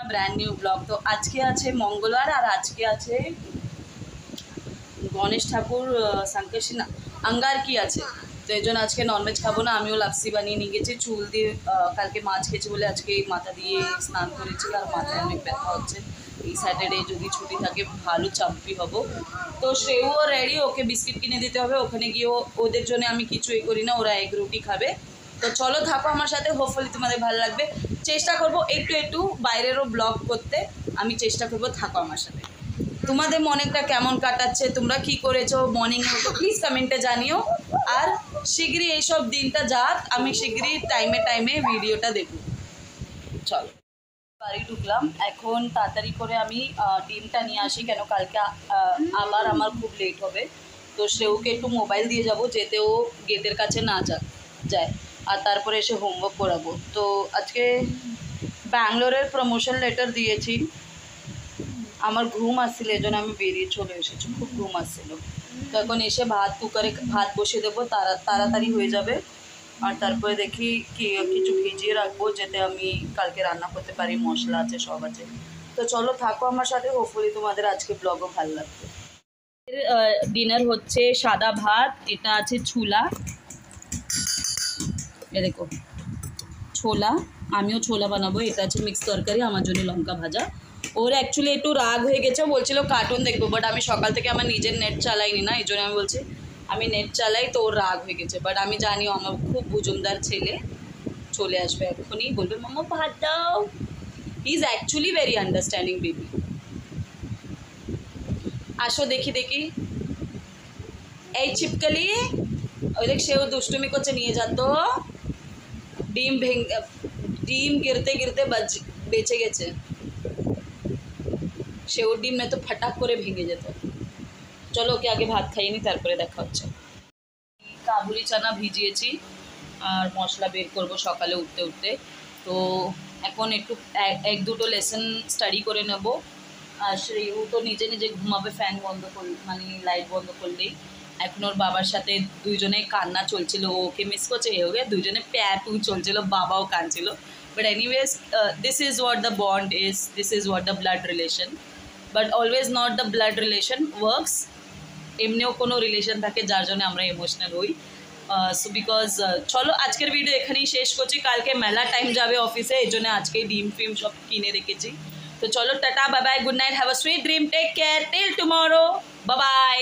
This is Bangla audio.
Brand new blog. তো আজকে আছে মঙ্গলবার আর আজকে আছে গণেশ ঠাকুর সংকষ্টি না अंगारकी আছে। তো এই জন্য আজকে ননভেজ খাবো না। আমিও লাপসি বানিয়ে নিয়ে গেছি চুল দিয়ে। কালকে মাছ খেয়েছি বলে আজকে মাথা দিয়ে স্নান করেছি আর মাথায় অনেক ব্যথা হচ্ছে। এই স্যাটারডে যদি ছুটি থাকে ভালো চাপি হব। তো সেও রেডি, ওকে বিস্কিট কিনে দিতে হবে। ওখানে গিয়ে ওদের জন্য আমি কিছু করি না, ওরা এগ রুটি খাবে। তো চলো থাকো আমার সাথে, হোপফুলি তোমাদের ভালো লাগবে। চেষ্টা করবো একটু একটু বাইরেরও ব্লগ করতে, আমি চেষ্টা করবো, থাকো আমার সাথে। তোমাদের মর্নিংটা কেমন কাটাচ্ছে, তোমরা কি করেছো মর্নিংয়ে, তো প্লিজ কমেন্টে জানিও। আর শীঘ্রই এইসব দিনটা যাক, আমি শীঘ্রই টাইমে ভিডিওটা দেখব। চলো বাড়ি ঢুকলাম, এখন তাড়াতাড়ি করে আমি ডিমটা নিয়ে আসি, কেন কালকে আবার আমার খুব লেট হবে। তো সেওকে একটু মোবাইল দিয়ে যাব, যেতে ও গেটের কাছে না যায়, আর তারপরে এসে হোমওয়ার্ক করাবো। তো আজকে ব্যাঙ্গালোরের প্রমোশন লেটার দিয়েছি। আমার ঘুম আসছিল, এই জন্য আমি বেরিয়ে চলে এসেছি, খুব ঘুম আসছিল। তো এখন এসে কুকারে ভাত বসিয়ে দেবো, তাড়াতাড়ি হয়ে যাবে। আর তারপরে দেখি কিছু ভিজিয়ে রাখবো, যাতে আমি কালকে রান্না করতে পারি, মশলা আছে, সব আছে। তো চলো থাকো আমার সাথে, হোপফুলি তোমাদের আজকে ব্লগও ভালো লাগবে। ডিনার হচ্ছে সাদা ভাত, এটা আছে ছোলা, এ দেখো ছোলা, আমিও ছোলা বানাবো। এটা আছে মিক্স তরকারি, আমার জন্য লঙ্কা ভাজা। ওর অ্যাকচুয়ালি একটু রাগ হয়ে গেছে, বলছিল কার্টুন দেখবো, বাট আমি সকাল থেকে আমার নিজের নেট চালাইনি না, এই জন্য আমি বলছি আমি নেট চালাই। তো ওর রাগ হয়ে গেছে, বাট আমি জানি আমার খুব বুজুমদার ছেলে, চলে আসবে এখনই, বলবে মাম্মা ভাত দাও। He is actually very understanding baby. আসো দেখি এই চিপকলি, ওই দেখ সেও দুষ্টুমি করছে, নিয়ে যেত। ডিম गिरते गिरते বেঁচে গেছে। সেও ডিম না তো ফটাক করে ভেঙে যেত। চলো ওকে আগে ভাত খাইয়ে নি, তারপরে দেখা হচ্ছে। কাবুলি চানা ভিজিয়েছি আর মশলা বের করব সকালে উঠতে উঠতে। তো এখন একটু এক দুটো লেসন স্টাডি করে নেব। আর শ্রেয়ু তো নিজে নিজে ঘুমাবে ফ্যান বন্ধ করলে, মানে লাইট বন্ধ করলেই। এখন ওর বাবার সাথে দুইজনে কান্না চলছিল, ওকে মিস করছে, ওকে দুইজনে প্যাটু চলছিল, বাবাও কাঁদছিল। But anyways this is what the bond is, this is what the blood relation, but always not the blood relation works. এমনিও কোনো রিলেশন থাকে যার জন্য আমরা ইমোশনাল হই। সো বিকজ চলো আজকের ভিডিও এখানেই শেষ করছি। কালকে মেলা টাইম যাবে অফিসে, এই জন্য আজকেই ডিম ফিম সব কিনে রেখেছি। তো চলো tata, bye bye, good night, have a sweet dream, take care, till tomorrow, bye by.